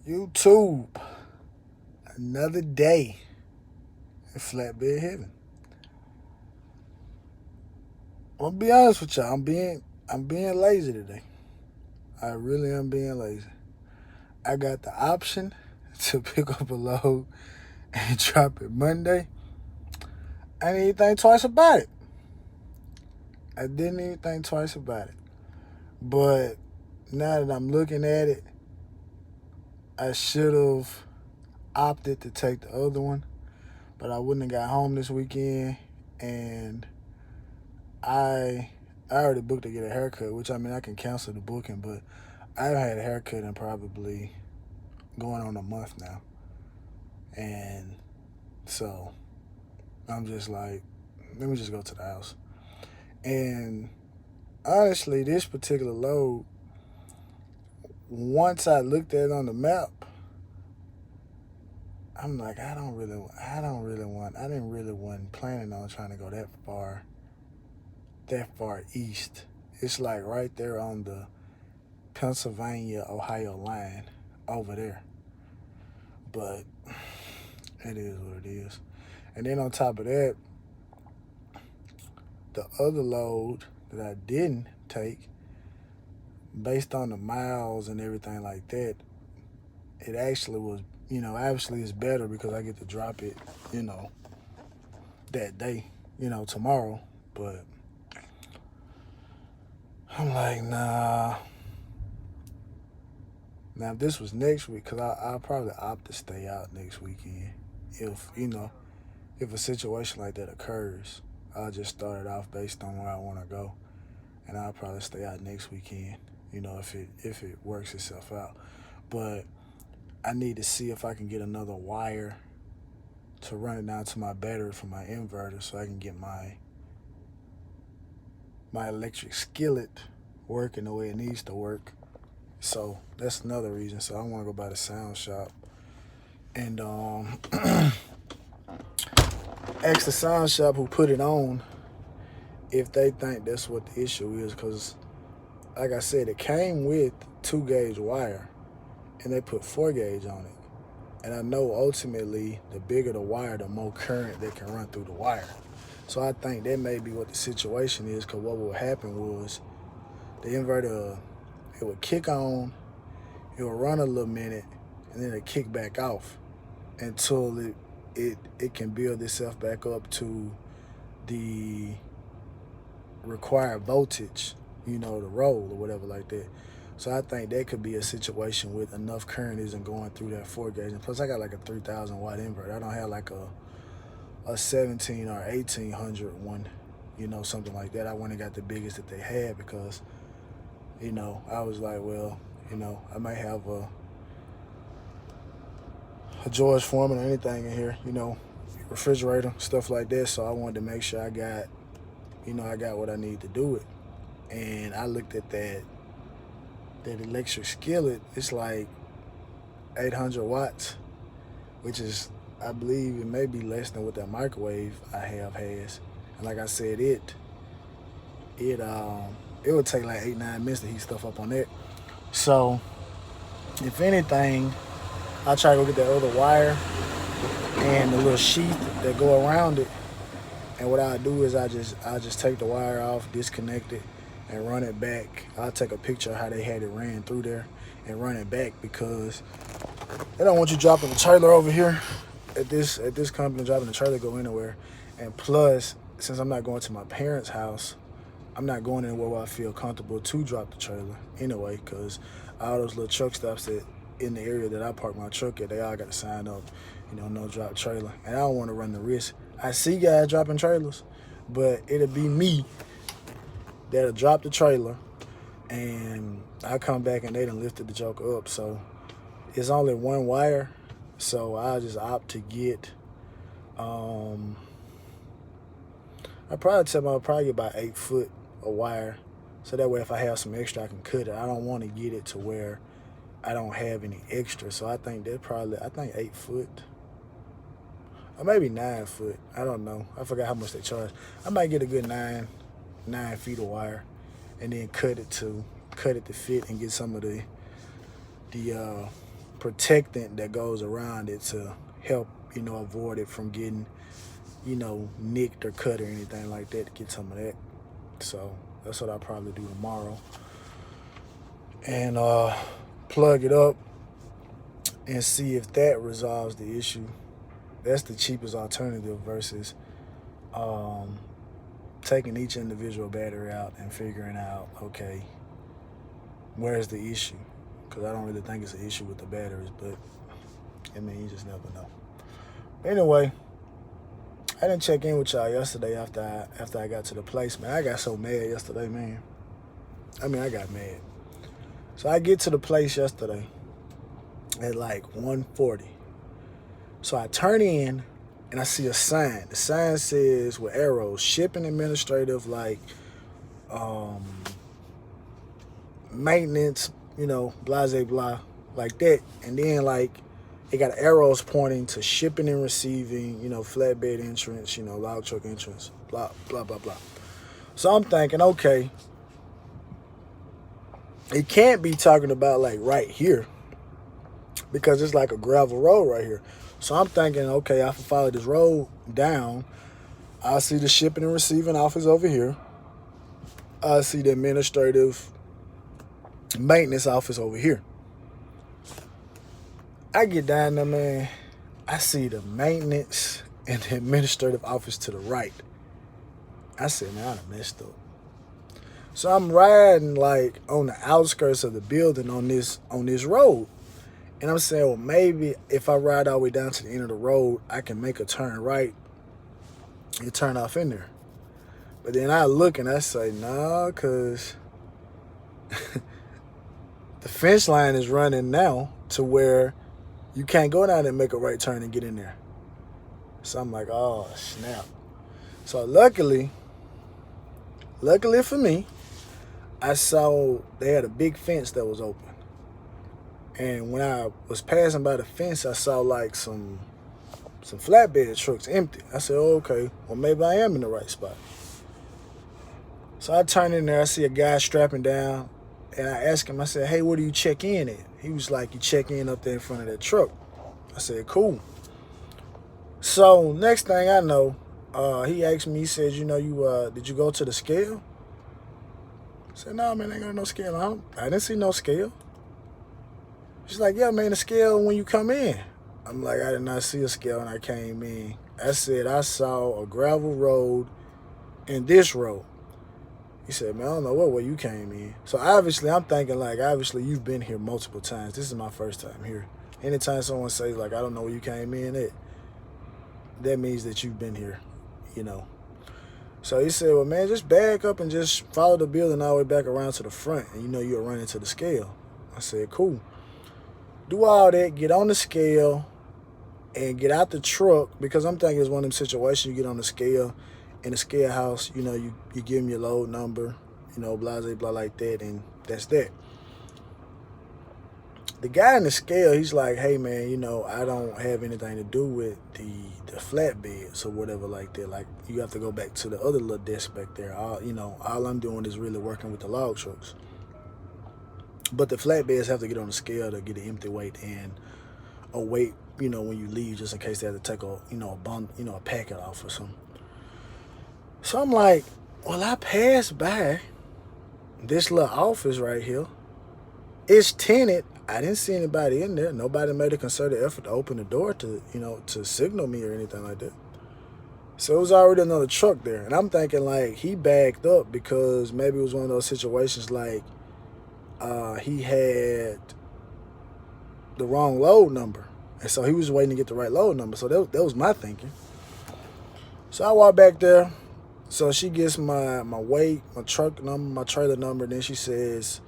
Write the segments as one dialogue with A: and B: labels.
A: YouTube, another day in flatbed heaven. I'm gonna be honest with y'all. I'm being lazy today. I really am being lazy. I got the option to pick up a load and drop it Monday. I didn't even think twice about it. I didn't even think twice about it. But now that I'm looking at it, I should have opted to take the other one. But I wouldn't have got home this weekend, and I I already booked to get a haircut, which I mean I can cancel the booking, but I haven't had a haircut in probably going on a month now. And so I'm just like, let me just go to the house. And honestly, this particular load, once I looked at it on the map, I'm like, I didn't really wasn't planning on trying to go that far east. It's like right there on the Pennsylvania Ohio line over there. But it is what it is. And then on top of that, the other load that I didn't take, based on the miles and everything like that, it actually was, obviously it's better because I get to drop it, you know, that day, tomorrow. But I'm like, nah. Now, if this was next week, because I'll probably opt to stay out next weekend. If a situation like that occurs, I'll just start it off based on where I want to go. And I'll probably stay out next weekend, if it works itself out. But I need to see if I can get another wire to run it down to my battery for my inverter so I can get my electric skillet working the way it needs to work. So that's another reason. So I want to go by the sound shop and ask the sound shop who put it on if they think that's what the issue is. Because, like I said, it came with 2-gauge wire and they put 4-gauge on it. And I know ultimately the bigger the wire, the more current that can run through the wire. So I think that may be what the situation is, because what would happen was the inverter, it would kick on, it would run a little minute, and then it kick back off until it can build itself back up to the required voltage, to roll or whatever like that. So I think that could be a situation with enough current isn't going through that 4-gauge. And plus I got like a 3,000 watt inverter. I don't have like a 17 or 1800 one, something like that. I went and got the biggest that they had because, I was like, well, I might have a George Foreman or anything in here, refrigerator, stuff like that. So I wanted to make sure I got what I need to do it. And I looked at that electric skillet. It's like 800 watts, which is, I believe it may be less than what that microwave I have has. And like I said, it would take like 8-9 minutes to heat stuff up on that. So if anything, I'll try to go get that other wire and the little sheath that go around it. And what I'll do is I just take the wire off, disconnect it, and run it back. I'll take a picture of how they had it ran through there and run it back, because they don't want you dropping the trailer over here at this company, dropping the trailer go anywhere. And plus, since I'm not going to my parents' house, I'm not going anywhere where I feel comfortable to drop the trailer anyway, because all those little truck stops that in the area that I park my truck at, they all got to sign up, no drop trailer. And I don't want to run the risk. I see guys dropping trailers, but it'll be me that'll drop the trailer and I come back and they done lifted the joker up. So it's only one wire, so I just opt to get I probably tell them I'll probably get about 8 foot of wire, so that way if I have some extra I can cut it. I don't want to get it to where I don't have any extra. So I think 8 foot or maybe 9 foot. I don't know. I forgot how much they charge. I might get a good 9 feet of wire and then cut it to fit and get some of the protectant that goes around it to help, avoid it from getting, nicked or cut or anything like that, to get some of that. So that's what I'll probably do tomorrow. And plug it up and see if that resolves the issue. That's the cheapest alternative versus taking each individual battery out and figuring out, okay, where's the issue? Because I don't really think it's an issue with the batteries, but I mean, you just never know. But anyway, I didn't check in with y'all yesterday after I got to the place, man. I got so mad yesterday, man. I mean, I got mad. So I get to the place yesterday at like 1:40. So I turn in and I see a sign. The sign says with arrows, shipping administrative, like maintenance, blah, blah, blah, like that. And then like it got arrows pointing to shipping and receiving, flatbed entrance, log truck entrance, blah, blah, blah, blah. So I'm thinking, okay, it can't be talking about like right here because it's like a gravel road right here. So I'm thinking, okay, I can follow this road down. I see the shipping and receiving office over here. I see the administrative maintenance office over here. I get down there, man. I see the maintenance and the administrative office to the right. I said, man, I done messed up. So I'm riding like on the outskirts of the building on this road. And I'm saying, well, maybe if I ride all the way down to the end of the road, I can make a turn right and turn off in there. But then I look and I say, nah, because the fence line is running now to where you can't go down and make a right turn and get in there. So I'm like, oh, snap. So luckily for me, I saw they had a big fence that was open. And when I was passing by the fence, I saw like some flatbed trucks empty. I said, oh, okay, well, maybe I am in the right spot. So I turned in there, I see a guy strapping down, and I asked him, I said, hey, where do you check in at? He was like, you check in up there in front of that truck. I said, cool. So next thing I know, he asked me, he said, did you go to the scale? I said, no, man, I ain't got no scale. I didn't see no scale. She's like, yeah, man, the scale when you come in. I'm like, I did not see a scale when I came in. I said, I saw a gravel road and this road. He said, man, I don't know what way you came in. So obviously, I'm thinking like, obviously, you've been here multiple times. This is my first time here. Anytime someone says like, I don't know where you came in at, that means that you've been here, So he said, well, man, just back up and just follow the building all the way back around to the front. And you'll run into the scale. I said, cool. Do all that, get on the scale, and get out the truck, because I'm thinking it's one of them situations you get on the scale, in the scale house, you give them your load number, blah, blah, blah, like that, and that's that. The guy in the scale, he's like, hey, man, I don't have anything to do with the flatbeds or whatever like that. Like, you have to go back to the other little desk back there. All I'm doing is really working with the log trucks. But the flatbeds have to get on the scale to get an empty weight and a weight, when you leave, just in case they have to take a packet off or something. So I'm like, well, I passed by this little office right here. It's tenant. I didn't see anybody in there. Nobody made a concerted effort to open the door to, to signal me or anything like that. So it was already another truck there. And I'm thinking like he backed up because maybe it was one of those situations like, he had the wrong load number. And so he was waiting to get the right load number. So that was my thinking. So I walk back there. So she gets my weight, my truck number, my trailer number. And then she says,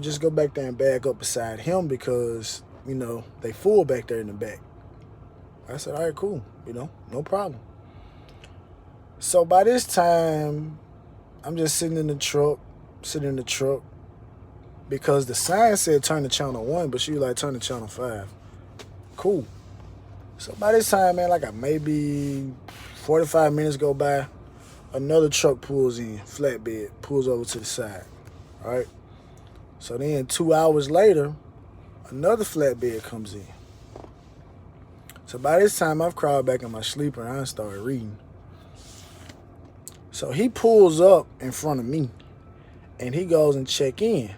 A: just go back there and back up beside him because, they full back there in the back. I said, all right, cool. No problem. So by this time, I'm just sitting in the truck. Because the sign said turn to channel 1, but she was like, turn to channel 5. Cool. So by this time, man, like maybe 45 minutes go by, another truck pulls in, flatbed, pulls over to the side. All right? So then 2 hours later, Another flatbed comes in. So by this time, I've crawled back in my sleeper and I started reading. So he pulls up in front of me and he goes and check in.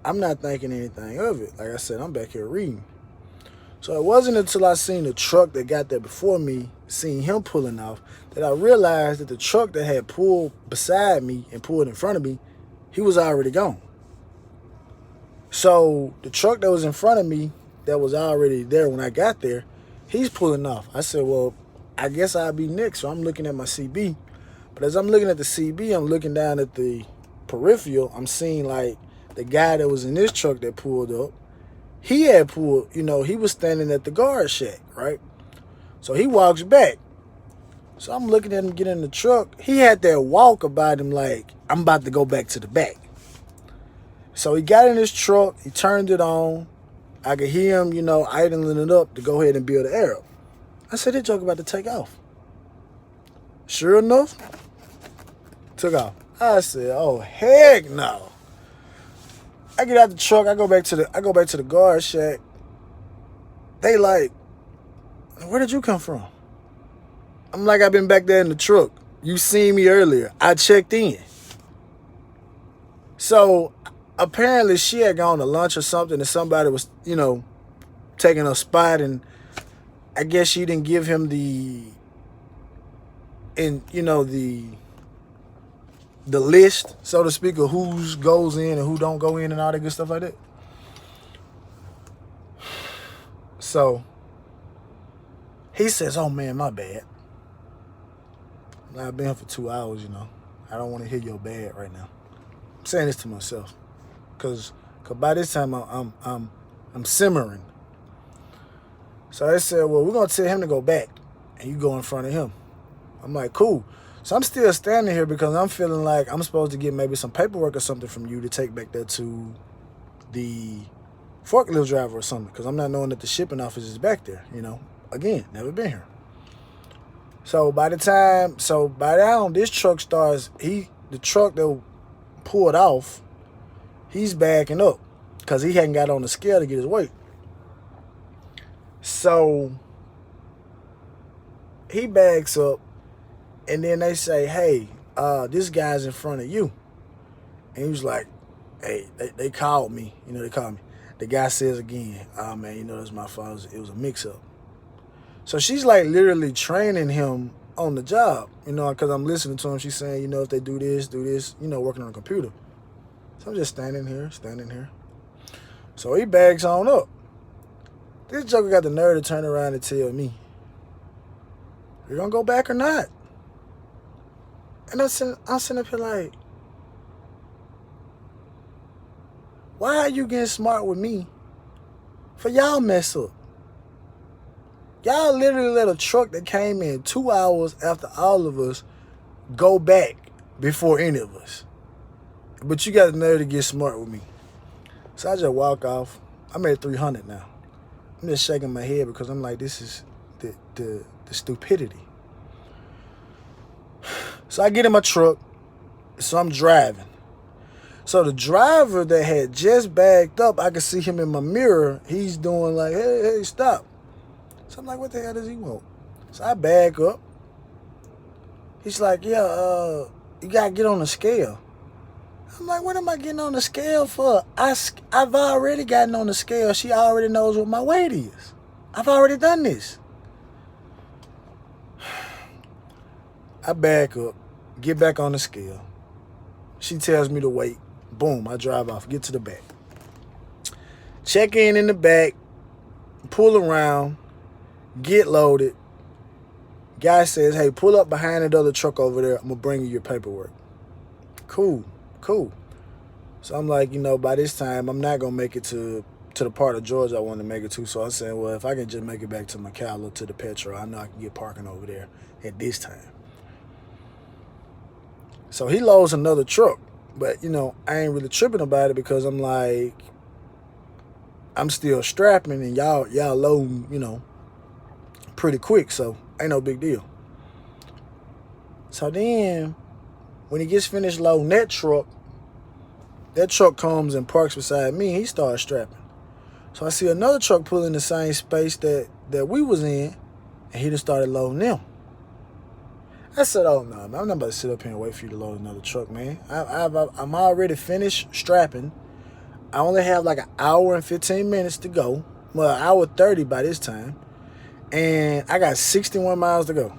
A: I'm not thinking anything of it. Like I said, I'm back here reading. So it wasn't until I seen the truck that got there before me, seen him pulling off, that I realized that the truck that had pulled beside me and pulled in front of me, he was already gone. So the truck that was in front of me, that was already there when I got there, he's pulling off. I said, well, I guess I'll be next. So I'm looking at my CB. But as I'm looking at the CB, I'm looking down at the peripheral. I'm seeing like the guy that was in this truck that pulled up, he had pulled, he was standing at the guard shack, right? So he walks back. So I'm looking at him get in the truck. He had that walk about him like, I'm about to go back to the back. So he got in his truck. He turned it on. I could hear him, idling it up to go ahead and build the arrow. I said, this truck about to take off. Sure enough, took off. I said, oh, heck no. I get out the truck. I go back to the guard shack. They like, where did you come from? I'm like, I've been back there in the truck. You seen me earlier. I checked in. So apparently she had gone to lunch or something and somebody was, taking a spot, and I guess she didn't give him the list, so to speak, of who goes in and who don't go in and all that good stuff like that. So he says, oh man, my bad. I've been here for 2 hours, I don't want to hear your bad right now. I'm saying this to myself. Cause by this time I'm simmering. So they said, well, we're gonna tell him to go back and you go in front of him. I'm like, cool. So I'm still standing here because I'm feeling like I'm supposed to get maybe some paperwork or something from you to take back there to the forklift driver or something, because I'm not knowing that the shipping office is back there, Again, never been here. So by the time this truck starts, the truck that pulled off, he's backing up because he hadn't got on the scale to get his weight. So he backs up, and then they say, hey, this guy's in front of you. And he was like, hey, they called me. They called me. The guy says again, oh, man, that's my fault. It was a mix-up. So she's like literally training him on the job, because I'm listening to him. She's saying, if they do this, working on a computer. So I'm just standing here. So he bags on up. This joker got the nerve to turn around and tell me, you gonna go back or not? And I'm sitting up here like, why are you getting smart with me for y'all mess up? Y'all literally let a truck that came in 2 hours after all of us go back before any of us. But you got the nerve to get smart with me. So I just walk off. I'm at 300 now. I'm just shaking my head because I'm like, this is the stupidity. So I get in my truck. So I'm driving. So the driver that had just backed up, I could see him in my mirror. He's doing like, hey, stop. So I'm like, what the hell does he want? So I back up. He's like, yeah, you got to get on the scale. I'm like, what am I getting on the scale for? I've already gotten on the scale. She already knows what my weight is. I've already done this. I back up, get back on the scale. She tells me to wait. Boom, I drive off, get to the back. Check in the back, pull around, get loaded. Guy says, hey, pull up behind that other truck over there. I'm going to bring you your paperwork. Cool. So I'm like, by this time, I'm not going to make it to the part of Georgia I want to make it to. So I said, well, if I can just make it back to McAllen, to the Petro, I know I can get parking over there at this time. So he loads another truck. But, I ain't really tripping about it because I'm like, I'm still strapping and y'all loading, pretty quick. So ain't no big deal. So then when he gets finished loading that truck comes and parks beside me. He starts strapping. So I see another truck pull in the same space that we was in, and he just started loading them. I said, oh, no, man, I'm not about to sit up here and wait for you to load another truck, man. I'm already finished strapping. I only have like an hour and 15 minutes to go. Well, an hour 30 by this time. And I got 61 miles to go.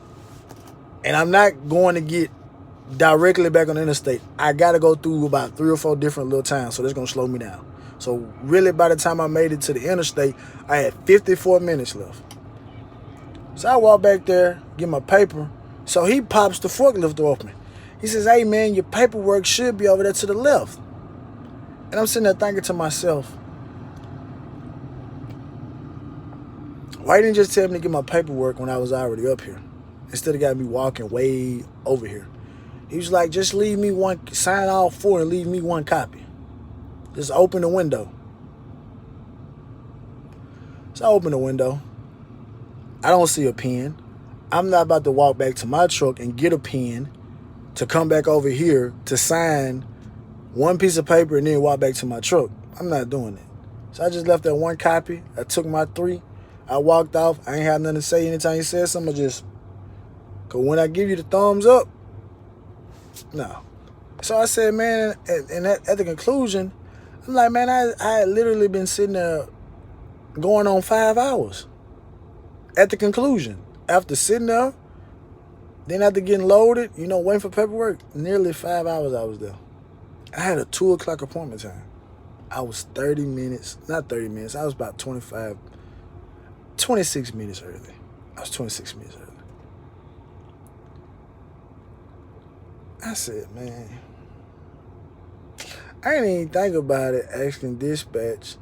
A: And I'm not going to get directly back on the interstate. I got to go through about 3 or 4 different little towns, so that's going to slow me down. So really, by the time I made it to the interstate, I had 54 minutes left. So I walk back there, get my paper. So he pops the forklift open. He says, hey, man, your paperwork should be over there to the left. And I'm sitting there thinking to myself, why didn't you just tell me to get my paperwork when I was already up here? Instead of got me walking way over here. He was like, just leave me one, sign all 4 and leave me one copy. Just open the window. So I open the window. I don't see a pen. I'm not about to walk back to my truck and get a pen to come back over here to sign one piece of paper and then walk back to my truck. I'm not doing it. So I just left that one copy. I took my 3. I walked off. I ain't have nothing to say. Anytime he said something, because when I give you the thumbs up, no. So I said, man, and at the conclusion, I'm like, man, I had literally been sitting there going on 5 hours. At the conclusion, after sitting there, then after getting loaded, waiting for paperwork, nearly 5 hours I was there. I had a 2 o'clock appointment time. I was 30 minutes, not 30 minutes, I was about 26 minutes early. I was 26 minutes early. I said, man, I didn't even think about it, asking dispatch.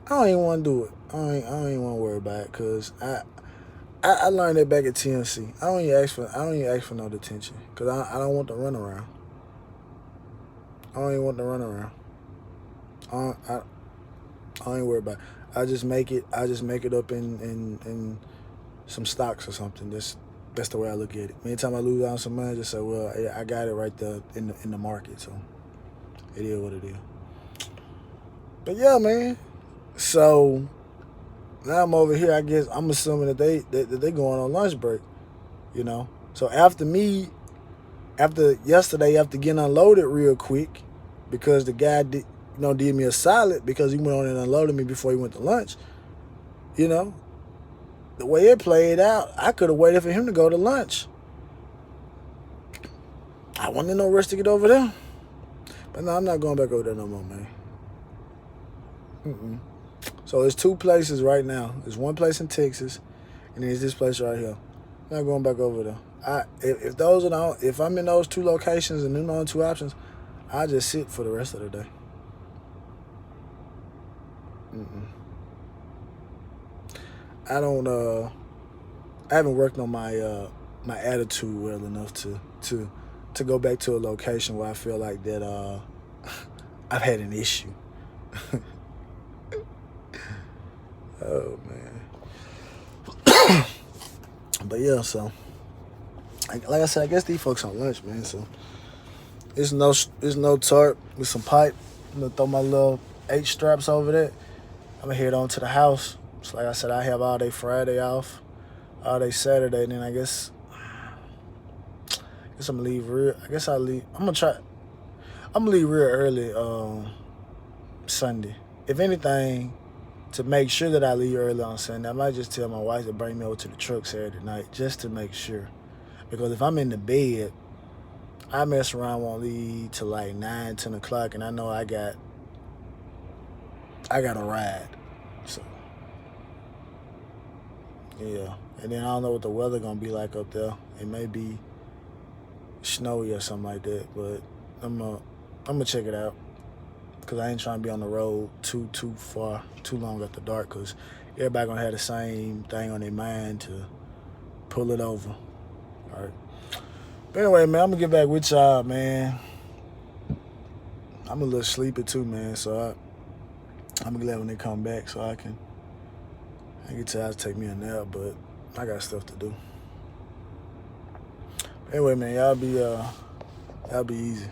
A: I don't even want to do it. I don't even want to worry about it, because I learned that back at TMC. I don't even ask for no detention, because I don't want to run around. I don't even want to run around. I don't even worry about it. I just make it up in some stocks or something. That's the way I look at it. Anytime I lose out some money, I just say, well, I got it right there in the market, so it is what it is. But yeah, man. So now I'm over here. I guess I'm assuming that they going on lunch break. So after yesterday, after getting unloaded real quick, because the guy did me a solid because he went on and unloaded me before he went to lunch. The way it played out, I could have waited for him to go to lunch. I wasn't in no rush to get over there. But no, I'm not going back over there no more, man. So there's 2 places right now. There's one place in Texas, and there's this place right here. I'm not going back over there. If I'm in those 2 locations and them only 2 options, I just sit for the rest of the day. I haven't worked on my my attitude well enough to go back to a location where I feel like that I've had an issue. Oh man. But yeah, so like I said, I guess these folks on lunch, man. So it's no tarp with some pipe. I'm gonna throw my little 8 straps over there. I'm gonna head on to the house. So like I said, I have all day Friday off, all day Saturday, and then I guess I'm gonna leave real. I guess I'll leave. I'm gonna leave real early Sunday. If anything, to make sure that I leave early on Sunday, I might just tell my wife to bring me over to the truck Saturday night just to make sure. Because if I'm in the bed, I mess around, won't leave till like 9, 10 o'clock, and I know I got a ride. So yeah, and then I don't know what the weather gonna be like up there. It may be snowy or something like that, but I'm gonna check it out, because I ain't trying to be on the road too far, too long after dark, because everybody gonna have the same thing on their mind to pull it over. All right. But anyway, man, I'm gonna get back with y'all, man. I'm a little sleepy too, man, so I'm glad when they come back so I can tell to take me a nap, but I got stuff to do. Anyway, man, y'all be easy.